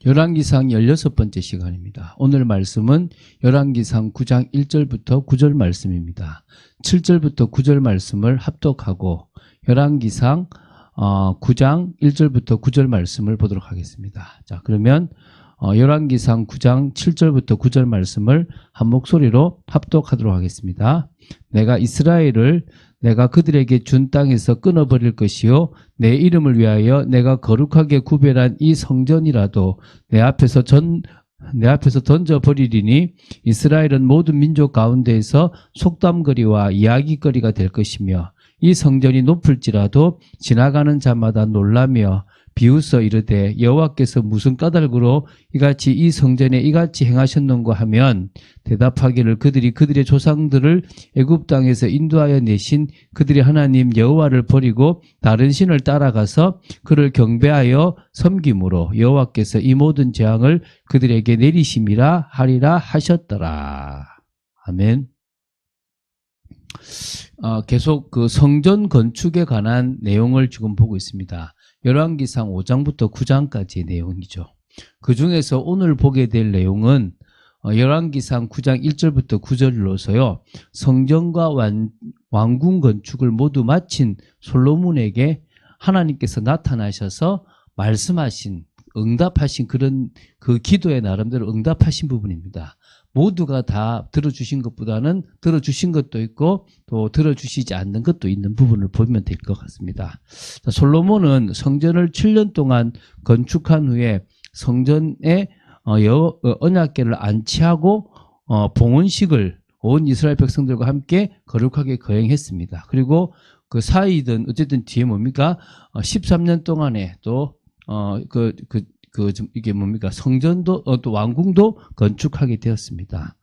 열왕기상 16번째 시간입니다. 오늘 말씀은 열왕기상 9장 1절부터 9절 말씀입니다. 7절부터 9절 말씀을 합독하고 열왕기상 9장 1절부터 9절 말씀을 보도록 하겠습니다. 자, 그러면 열왕기상 9장 7절부터 9절 말씀을 한 목소리로 합독하도록 하겠습니다. 내가 이스라엘을 내가 그들에게 준 땅에서 끊어버릴 것이요 내 이름을 위하여 내가 거룩하게 구별한 이 성전이라도 내 앞에서 던져버리리니 이스라엘은 모든 민족 가운데에서 속담거리와 이야기거리가 될 것이며 이 성전이 높을지라도 지나가는 자마다 놀라며 비웃어 이르되 여호와께서 무슨 까닭으로 이같이 이 성전에 이같이 행하셨는고 하면 대답하기를 그들이 그들의 조상들을 애굽 땅에서 인도하여 내신 그들의 하나님 여호와를 버리고 다른 신을 따라가서 그를 경배하여 섬김으로 여호와께서 이 모든 재앙을 그들에게 내리심이라 하리라 하셨더라. 아멘. 계속 그 성전 건축에 관한 내용을 지금 보고 있습니다. 열왕기상 5장부터 9장까지의 내용이죠. 그 중에서 오늘 보게 될 내용은 열왕기상 9장 1절부터 9절로서요. 성전과 왕궁 건축을 모두 마친 솔로몬에게 하나님께서 나타나셔서 말씀하신, 응답하신 그런 그 기도에 나름대로 응답하신 부분입니다. 모두가 다 들어주신 것보다는 들어주신 것도 있고 또 들어주시지 않는 것도 있는 부분을 보면 될 것 같습니다. 자, 솔로몬은 성전을 7년 동안 건축한 후에 성전에 언약궤를 안치하고 봉헌식을 온 이스라엘 백성들과 함께 거룩하게 거행했습니다. 그리고 그 사이든 어쨌든 뒤에 뭡니까? 13년 동안에 또 이게 뭡니까? 성전도, 또 왕궁도 건축하게 되었습니다.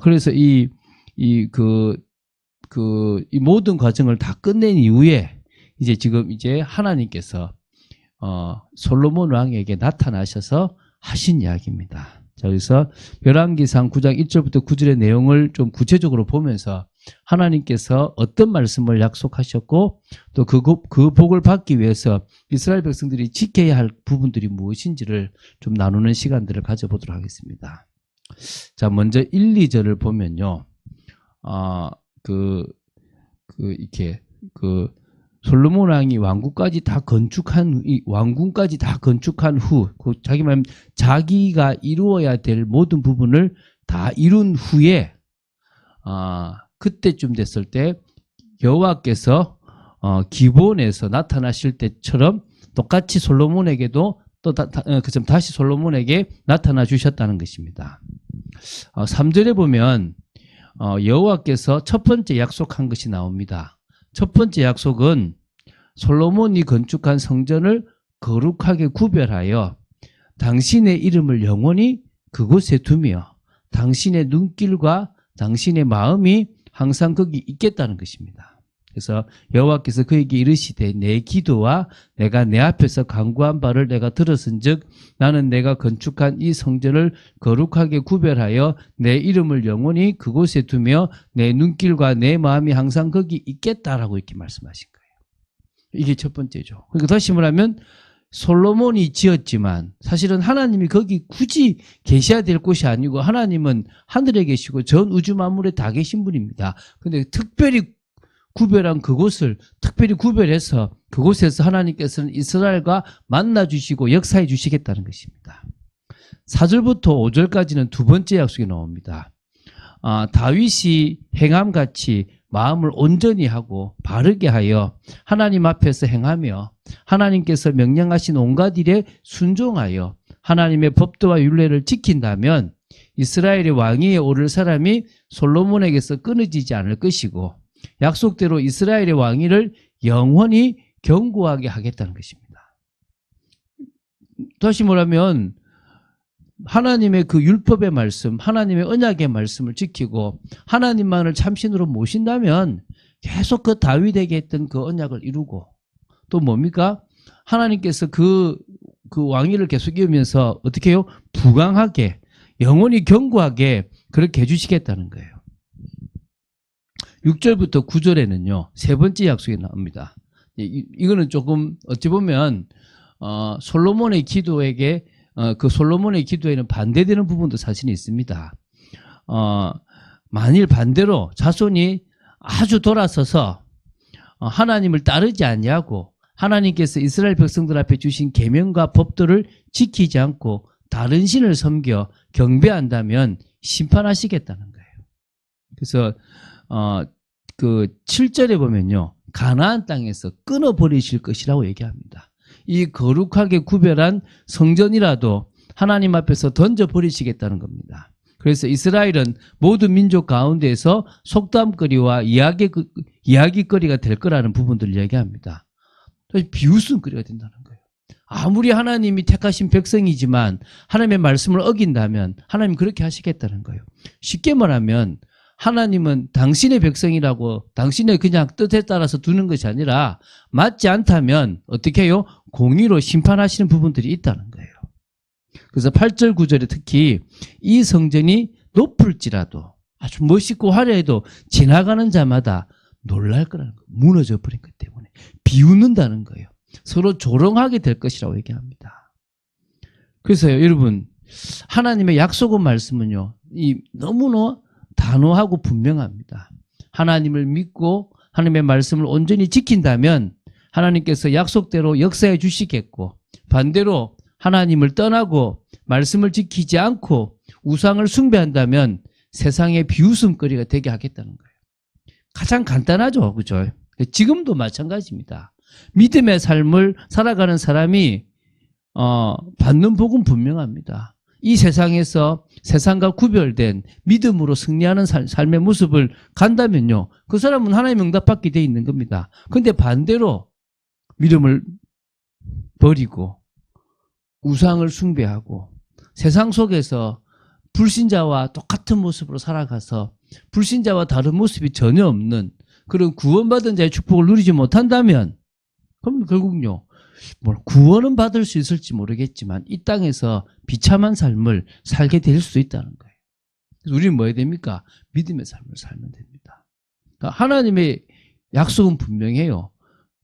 그래서 이 모든 과정을 다 끝낸 이후에 이제 하나님께서, 솔로몬 왕에게 나타나셔서 하신 이야기입니다. 자, 그래서 열왕기상 9장 1절부터 9절의 내용을 좀 구체적으로 보면서 하나님께서 어떤 말씀을 약속하셨고 또 그 복을 받기 위해서 이스라엘 백성들이 지켜야 할 부분들이 무엇인지를 좀 나누는 시간들을 가져보도록 하겠습니다. 자, 먼저 1, 2절을 보면요. 솔로몬 왕이 왕궁까지 다 건축한 후, 자기 말 자기가 이루어야 될 모든 부분을 다 이룬 후에, 그때쯤 됐을 때 여호와께서 기본에서 나타나실 때처럼 똑같이 솔로몬에게도 또 다시 솔로몬에게 나타나 주셨다는 것입니다. 3절에 보면 여호와께서 첫 번째 약속한 것이 나옵니다. 첫 번째 약속은 솔로몬이 건축한 성전을 거룩하게 구별하여 당신의 이름을 영원히 그곳에 두며 당신의 눈길과 당신의 마음이 항상 거기 있겠다는 것입니다. 그래서 여호와께서 그에게 이르시되 내 기도와 내가 내 앞에서 간구한 바를 내가 들었은즉 나는 내가 건축한 이 성전을 거룩하게 구별하여 내 이름을 영원히 그곳에 두며 내 눈길과 내 마음이 항상 거기 있겠다라고 이렇게 말씀하신 거예요. 이게 첫 번째죠. 그러니까 다시 말하면 솔로몬이 지었지만 사실은 하나님이 거기 굳이 계셔야 될 곳이 아니고 하나님은 하늘에 계시고 전 우주 만물에 다 계신 분입니다. 그런데 특별히 구별해서 그곳에서 하나님께서는 이스라엘과 만나주시고 역사해 주시겠다는 것입니다. 4절부터 5절까지는 두 번째 약속이 나옵니다. 다윗이 행함같이 마음을 온전히 하고 바르게 하여 하나님 앞에서 행하며 하나님께서 명령하신 온갖 일에 순종하여 하나님의 법도와 율례를 지킨다면 이스라엘의 왕위에 오를 사람이 솔로몬에게서 끊어지지 않을 것이고 약속대로 이스라엘의 왕위를 영원히 견고하게 하겠다는 것입니다. 다시 말하면 하나님의 그 율법의 말씀, 하나님의 언약의 말씀을 지키고 하나님만을 참신으로 모신다면 계속 그 다윗에게 했던 그 언약을 이루고 또 뭡니까? 하나님께서 그 왕위를 계속 이으면서 어떻게 해요? 부강하게 영원히 견고하게 그렇게 해주시겠다는 거예요. 6절부터 9절에는요. 세 번째 약속이 나옵니다. 이거는 조금 어찌 보면 솔로몬의 기도에게 그 솔로몬의 기도에는 반대되는 부분도 사실은 있습니다. 만일 반대로 자손이 아주 돌아서서 하나님을 따르지 아니하고 하나님께서 이스라엘 백성들 앞에 주신 계명과 법도를 지키지 않고 다른 신을 섬겨 경배한다면 심판하시겠다는 거예요. 그래서 그 7절에 보면요, 가나안 땅에서 끊어버리실 것이라고 얘기합니다. 이 거룩하게 구별한 성전이라도 하나님 앞에서 던져버리시겠다는 겁니다. 그래서 이스라엘은 모든 민족 가운데에서 속담거리와 이야기거리가 될 거라는 부분들을 얘기합니다. 비웃음거리가 된다는 거예요. 아무리 하나님이 택하신 백성이지만 하나님의 말씀을 어긴다면 하나님 그렇게 하시겠다는 거예요. 쉽게 말하면 하나님은 당신의 백성이라고 당신의 그냥 뜻에 따라서 두는 것이 아니라 맞지 않다면 어떻게 해요? 공의로 심판하시는 부분들이 있다는 거예요. 그래서 8절 9절에 특히 이 성전이 높을지라도 아주 멋있고 화려해도 지나가는 자마다 놀랄 거라는 거예요. 무너져 버린 것 때문에 비웃는다는 거예요. 서로 조롱하게 될 것이라고 얘기합니다. 그래서요, 여러분, 하나님의 약속의 말씀은요, 너무나 단호하고 분명합니다. 하나님을 믿고 하나님의 말씀을 온전히 지킨다면 하나님께서 약속대로 역사해 주시겠고, 반대로 하나님을 떠나고 말씀을 지키지 않고 우상을 숭배한다면 세상의 비웃음거리가 되게 하겠다는 거예요. 가장 간단하죠, 그죠? 지금도 마찬가지입니다. 믿음의 삶을 살아가는 사람이 받는 복은 분명합니다. 이 세상에서 세상과 구별된 믿음으로 승리하는 삶의 모습을 간다면요, 그 사람은 하나님의 응답받게 돼 있는 겁니다. 그런데 반대로 믿음을 버리고 우상을 숭배하고 세상 속에서 불신자와 똑같은 모습으로 살아가서 불신자와 다른 모습이 전혀 없는 그런 구원받은 자의 축복을 누리지 못한다면, 그럼 결국요, 구원은 받을 수 있을지 모르겠지만 이 땅에서 비참한 삶을 살게 될 수 있다는 거예요. 그래서 우리는 뭐 해야 됩니까? 믿음의 삶을 살면 됩니다. 그러니까 하나님의 약속은 분명해요.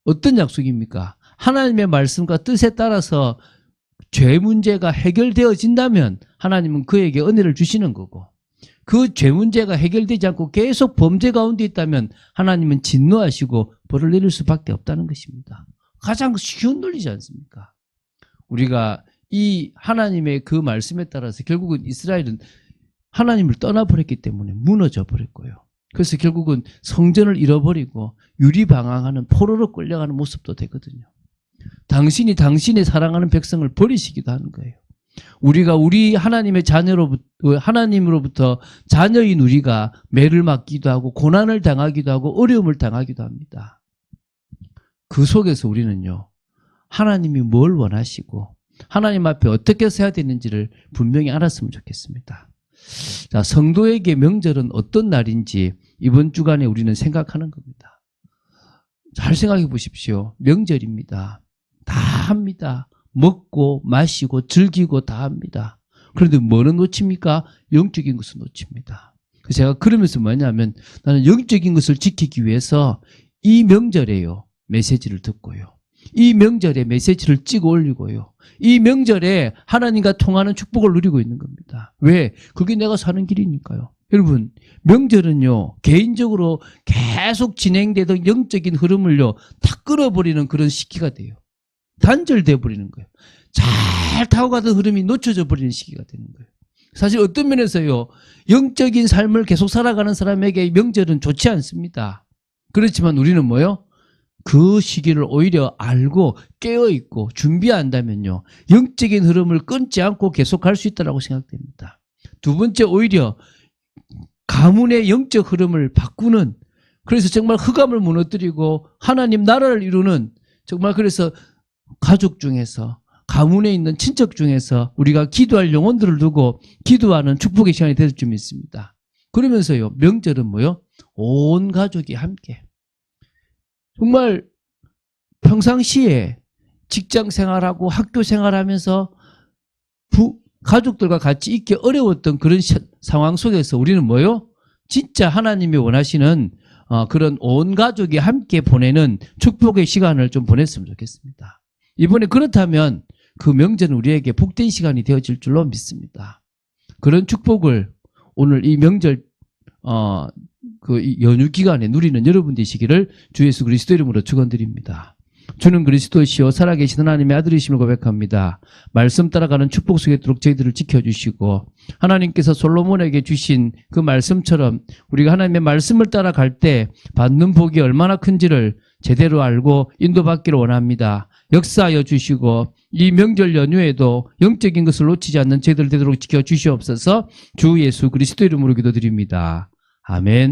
어떤 약속입니까? 하나님의 말씀과 뜻에 따라서 죄 문제가 해결되어진다면 하나님은 그에게 은혜를 주시는 거고, 그 죄 문제가 해결되지 않고 계속 범죄 가운데 있다면 하나님은 진노하시고 벌을 내릴 수밖에 없다는 것입니다. 가장 쉬운 논리지 않습니까? 우리가 이 하나님의 그 말씀에 따라서 결국은 이스라엘은 하나님을 떠나버렸기 때문에 무너져 버렸고요. 그래서 결국은 성전을 잃어버리고 유리방황하는 포로로 끌려가는 모습도 되거든요. 당신이 당신의 사랑하는 백성을 버리시기도 하는 거예요. 우리가 우리 하나님의 하나님으로부터 자녀인 우리가 매를 맞기도 하고 고난을 당하기도 하고 어려움을 당하기도 합니다. 그 속에서 우리는요, 하나님이 뭘 원하시고 하나님 앞에 어떻게 서야 되는지를 분명히 알았으면 좋겠습니다. 자, 성도에게 명절은 어떤 날인지 이번 주간에 우리는 생각하는 겁니다. 잘 생각해 보십시오. 명절입니다. 다 합니다. 먹고 마시고 즐기고 다 합니다. 그런데 뭐는 놓칩니까? 영적인 것을 놓칩니다. 그래서 제가 그러면서 뭐냐면, 나는 영적인 것을 지키기 위해서 이 명절에요, 메시지를 듣고요, 이 명절에 메시지를 찍어 올리고요, 이 명절에 하나님과 통하는 축복을 누리고 있는 겁니다. 왜? 그게 내가 사는 길이니까요. 여러분, 명절은요, 개인적으로 계속 진행되던 영적인 흐름을요, 다 끌어버리는 그런 시기가 돼요. 단절돼 버리는 거예요. 잘 타고 가던 흐름이 놓쳐져 버리는 시기가 되는 거예요. 사실 어떤 면에서요, 영적인 삶을 계속 살아가는 사람에게 명절은 좋지 않습니다. 그렇지만 우리는 뭐요? 그 시기를 오히려 알고 깨어있고 준비한다면요, 영적인 흐름을 끊지 않고 계속 갈 수 있다고 생각됩니다. 두 번째, 오히려 가문의 영적 흐름을 바꾸는, 그래서 정말 흑암을 무너뜨리고 하나님 나라를 이루는, 정말 그래서 가족 중에서, 가문에 있는 친척 중에서 우리가 기도할 영혼들을 두고 기도하는 축복의 시간이 될 줄 믿습니다. 그러면서요, 명절은 뭐요? 온 가족이 함께, 정말 평상시에 직장 생활하고 학교 생활하면서 가족들과 같이 있기 어려웠던 그런 상황 속에서 우리는 뭐요? 진짜 하나님이 원하시는 그런 온 가족이 함께 보내는 축복의 시간을 좀 보냈으면 좋겠습니다. 이번에 그렇다면 그 명절은 우리에게 복된 시간이 되어질 줄로 믿습니다. 그런 축복을 오늘 이 명절 이 연휴 기간에 누리는 여러분 되시기를 주 예수 그리스도 이름으로 축원드립니다. 주는 그리스도시요 살아계신 하나님의 아들이심을 고백합니다. 말씀 따라가는 축복 속에 있도록 저희들을 지켜주시고 하나님께서 솔로몬에게 주신 그 말씀처럼 우리가 하나님의 말씀을 따라갈 때 받는 복이 얼마나 큰지를 제대로 알고 인도받기를 원합니다. 역사하여 주시고 이 명절 연휴에도 영적인 것을 놓치지 않는 저희들 되도록 지켜주시옵소서. 주 예수 그리스도 이름으로 기도드립니다. 아멘.